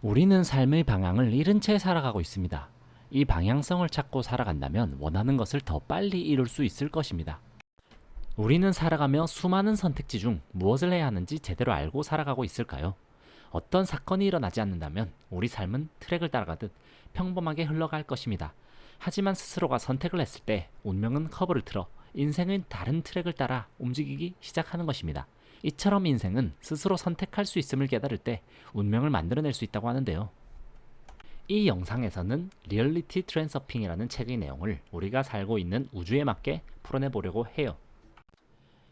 우리는 삶의 방향을 잃은 채 살아가고 있습니다. 이 방향성을 찾고 살아간다면 원하는 것을 더 빨리 이룰 수 있을 것입니다. 우리는 살아가며 수많은 선택지 중 무엇을 해야 하는지 제대로 알고 살아가고 있을까요? 어떤 사건이 일어나지 않는다면 우리 삶은 트랙을 따라가듯 평범하게 흘러갈 것입니다. 하지만 스스로가 선택을 했을 때 운명은 커브를 틀어 인생은 다른 트랙을 따라 움직이기 시작하는 것입니다. 이처럼 인생은 스스로 선택할 수 있음을 깨달을 때 운명을 만들어낼 수 있다고 하는데요. 이 영상에서는 리얼리티 트랜서핑이라는 책의 내용을 우리가 살고 있는 우주에 맞게 풀어내보려고 해요.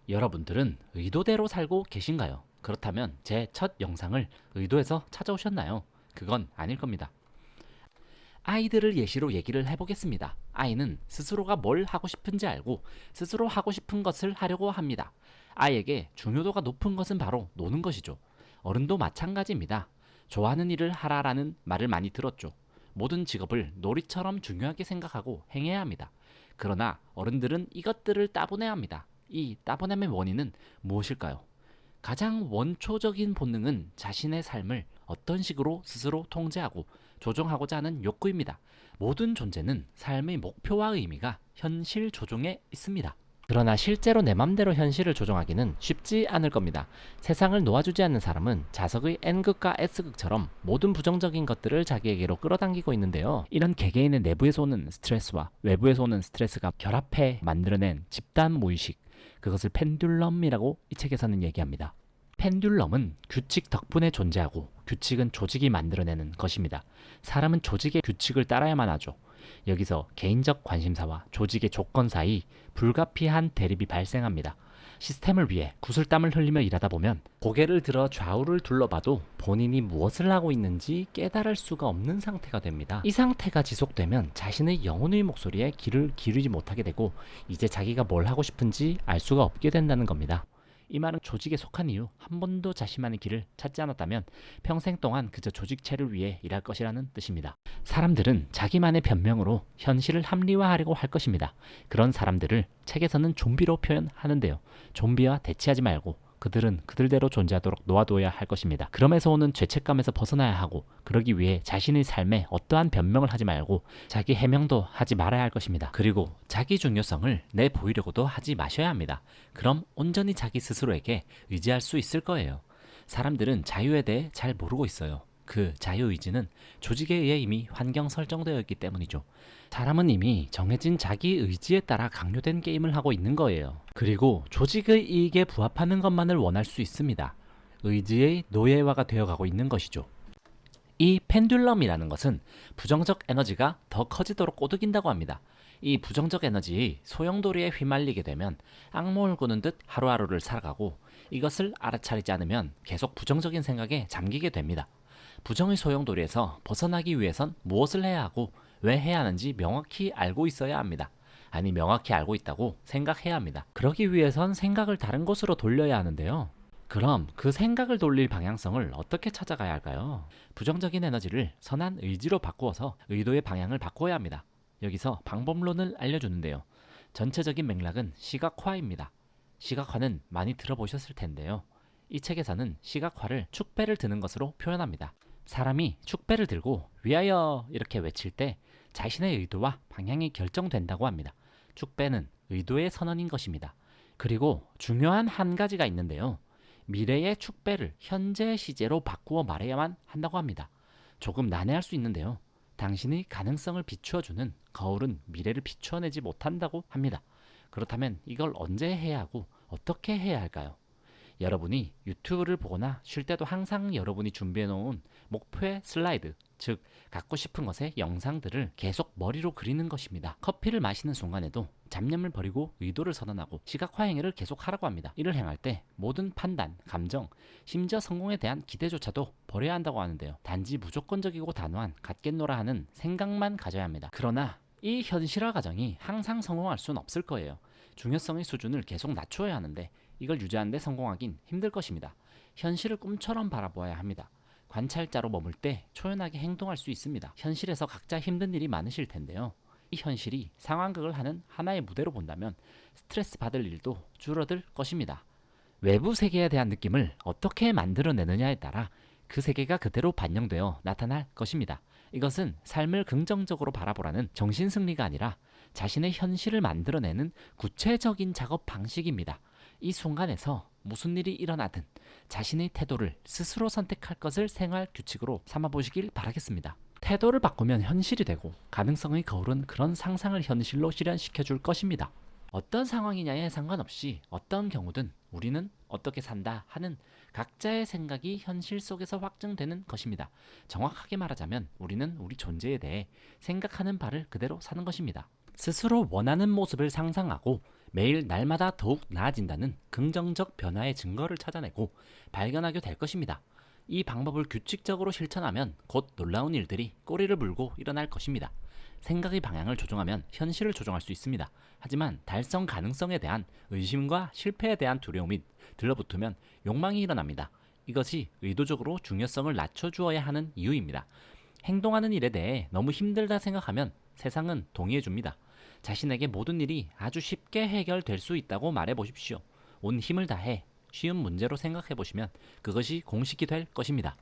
여러분들은 의도대로 살고 계신가요? 그렇다면 제 첫 영상을 의도해서 찾아오셨나요? 그건 아닐 겁니다. 아이들을 예시로 얘기를 해보겠습니다. 아이는 스스로가 뭘 하고 싶은지 알고 스스로 하고 싶은 것을 하려고 합니다. 아이에게 중요도가 높은 것은 바로 노는 것이죠. 어른도 마찬가지입니다. 좋아하는 일을 하라라는 말을 많이 들었죠. 모든 직업을 놀이처럼 중요하게 생각하고 행해야 합니다. 그러나 어른들은 이것들을 따분해야 합니다. 이 따분함의 원인은 무엇일까요? 가장 원초적인 본능은 자신의 삶을 어떤 식으로 스스로 통제하고 조종하고자 하는 욕구입니다. 모든 존재는 삶의 목표와 의미가 현실 조종에 있습니다. 그러나 실제로 내 맘대로 현실을 조종하기는 쉽지 않을 겁니다. 세상을 놓아주지 않는 사람은 자석의 N극과 S극처럼 모든 부정적인 것들을 자기에게로 끌어당기고 있는데요. 이런 개개인의 내부에서 오는 스트레스와 외부에서 오는 스트레스가 결합해 만들어낸 집단 무의식, 그것을 펜듈럼이라고 이 책에서는 얘기합니다. 펜듈럼은 규칙 덕분에 존재하고 규칙은 조직이 만들어내는 것입니다. 사람은 조직의 규칙을 따라야만 하죠. 여기서 개인적 관심사와 조직의 조건 사이 불가피한 대립이 발생합니다. 시스템을 위해 구슬땀을 흘리며 일하다 보면 고개를 들어 좌우를 둘러봐도 본인이 무엇을 하고 있는지 깨달을 수가 없는 상태가 됩니다. 이 상태가 지속되면 자신의 영혼의 목소리에 귀를 기울이지 못하게 되고 이제 자기가 뭘 하고 싶은지 알 수가 없게 된다는 겁니다. 이 말은 조직에 속한 이후 한 번도 자신만의 길을 찾지 않았다면 평생 동안 그저 조직체를 위해 일할 것이라는 뜻입니다. 사람들은 자기만의 변명으로 현실을 합리화하려고 할 것입니다. 그런 사람들을 책에서는 좀비로 표현하는데요. 좀비와 대치하지 말고 그들은 그들대로 존재하도록 놓아둬야 할 것입니다. 그럼에서 오는 죄책감에서 벗어나야 하고 그러기 위해 자신의 삶에 어떠한 변명을 하지 말고 자기 해명도 하지 말아야 할 것입니다. 그리고 자기 중요성을 내보이려고도 하지 마셔야 합니다. 그럼 온전히 자기 스스로에게 의지할 수 있을 거예요. 사람들은 자유에 대해 잘 모르고 있어요. 그 자유의지는 조직에 의해 이미 환경 설정되어 있기 때문이죠. 사람은 이미 정해진 자기 의지에 따라 강요된 게임을 하고 있는 거예요. 그리고 조직의 이익에 부합하는 것만을 원할 수 있습니다. 의지의 노예화가 되어가고 있는 것이죠. 이 펜듈럼이라는 것은 부정적 에너지가 더 커지도록 꼬드긴다고 합니다. 이 부정적 에너지 소용돌이에 휘말리게 되면 악몽을 꾸는 듯 하루하루를 살아가고 이것을 알아차리지 않으면 계속 부정적인 생각에 잠기게 됩니다. 부정의 소용돌이에서 벗어나기 위해선 무엇을 해야 하고 왜 해야 하는지 명확히 알고 있어야 합니다. 아니, 명확히 알고 있다고 생각해야 합니다. 그러기 위해선 생각을 다른 곳으로 돌려야 하는데요. 그럼 그 생각을 돌릴 방향성을 어떻게 찾아가야 할까요? 부정적인 에너지를 선한 의지로 바꾸어서 의도의 방향을 바꿔야 합니다. 여기서 방법론을 알려주는데요. 전체적인 맥락은 시각화입니다. 시각화는 많이 들어보셨을 텐데요. 이 책에서는 시각화를 축배를 드는 것으로 표현합니다. 사람이 축배를 들고 위하여 이렇게 외칠 때 자신의 의도와 방향이 결정된다고 합니다. 축배는 의도의 선언인 것입니다. 그리고 중요한 한 가지가 있는데요. 미래의 축배를 현재 시제로 바꾸어 말해야만 한다고 합니다. 조금 난해할 수 있는데요. 당신의 가능성을 비추어주는 거울은 미래를 비추어내지 못한다고 합니다. 그렇다면 이걸 언제 해야 하고 어떻게 해야 할까요? 여러분이 유튜브를 보거나 쉴 때도 항상 여러분이 준비해 놓은 목표의 슬라이드, 즉 갖고 싶은 것의 영상들을 계속 머리로 그리는 것입니다. 커피를 마시는 순간에도 잡념을 버리고 의도를 선언하고 시각화 행위를 계속 하라고 합니다. 이를 행할 때 모든 판단, 감정, 심지어 성공에 대한 기대조차도 버려야 한다고 하는데요. 단지 무조건적이고 단호한 갓겟노라 하는 생각만 가져야 합니다. 그러나 이 현실화 과정이 항상 성공할 수는 없을 거예요. 중요성의 수준을 계속 낮추어야 하는데 이걸 유지하는데 성공하긴 힘들 것입니다. 현실을 꿈처럼 바라보아야 합니다. 관찰자로 머물 때 초연하게 행동할 수 있습니다. 현실에서 각자 힘든 일이 많으실 텐데요. 이 현실이 상황극을 하는 하나의 무대로 본다면 스트레스 받을 일도 줄어들 것입니다. 외부 세계에 대한 느낌을 어떻게 만들어내느냐에 따라 그 세계가 그대로 반영되어 나타날 것입니다. 이것은 삶을 긍정적으로 바라보라는 정신승리가 아니라 자신의 현실을 만들어내는 구체적인 작업 방식입니다. 이 순간에서 무슨 일이 일어나든 자신의 태도를 스스로 선택할 것을 생활 규칙으로 삼아보시길 바라겠습니다. 태도를 바꾸면 현실이 되고 가능성의 거울은 그런 상상을 현실로 실현시켜 줄 것입니다. 어떤 상황이냐에 상관없이 어떤 경우든 우리는 어떻게 산다 하는 각자의 생각이 현실 속에서 확증되는 것입니다. 정확하게 말하자면 우리는 우리 존재에 대해 생각하는 바를 그대로 사는 것입니다. 스스로 원하는 모습을 상상하고 매일 날마다 더욱 나아진다는 긍정적 변화의 증거를 찾아내고 발견하게 될 것입니다. 이 방법을 규칙적으로 실천하면 곧 놀라운 일들이 꼬리를 물고 일어날 것입니다. 생각의 방향을 조정하면 현실을 조정할 수 있습니다. 하지만 달성 가능성에 대한 의심과 실패에 대한 두려움이 들러붙으면 욕망이 일어납니다. 이것이 의도적으로 중요성을 낮춰주어야 하는 이유입니다. 행동하는 일에 대해 너무 힘들다 생각하면 세상은 동의해줍니다. 자신에게 모든 일이 아주 쉽게 해결될 수 있다고 말해보십시오. 온 힘을 다해 쉬운 문제로 생각해보시면 그것이 공식이 될 것입니다.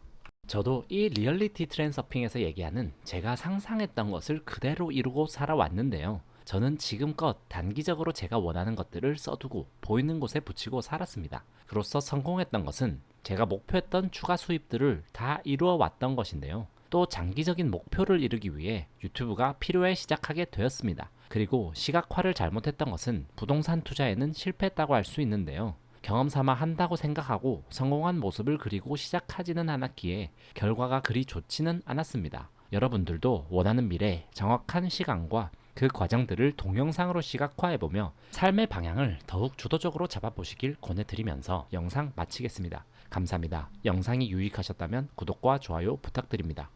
저도 이 리얼리티 트랜서핑에서 얘기하는 제가 상상했던 것을 그대로 이루고 살아왔는데요. 저는 지금껏 단기적으로 제가 원하는 것들을 써두고 보이는 곳에 붙이고 살았습니다. 그로써 성공했던 것은 제가 목표했던 추가 수입들을 다 이루어 왔던 것인데요. 또 장기적인 목표를 이루기 위해 유튜브가 필요해 시작하게 되었습니다. 그리고 시각화를 잘못했던 것은 부동산 투자에는 실패했다고 할 수 있는데요. 경험 삼아 한다고 생각하고 성공한 모습을 그리고 시작하지는 않았기에 결과가 그리 좋지는 않았습니다. 여러분들도 원하는 미래, 정확한 시간과 그 과정들을 동영상으로 시각화해보며 삶의 방향을 더욱 주도적으로 잡아보시길 권해드리면서 영상 마치겠습니다. 감사합니다. 영상이 유익하셨다면 구독과 좋아요 부탁드립니다.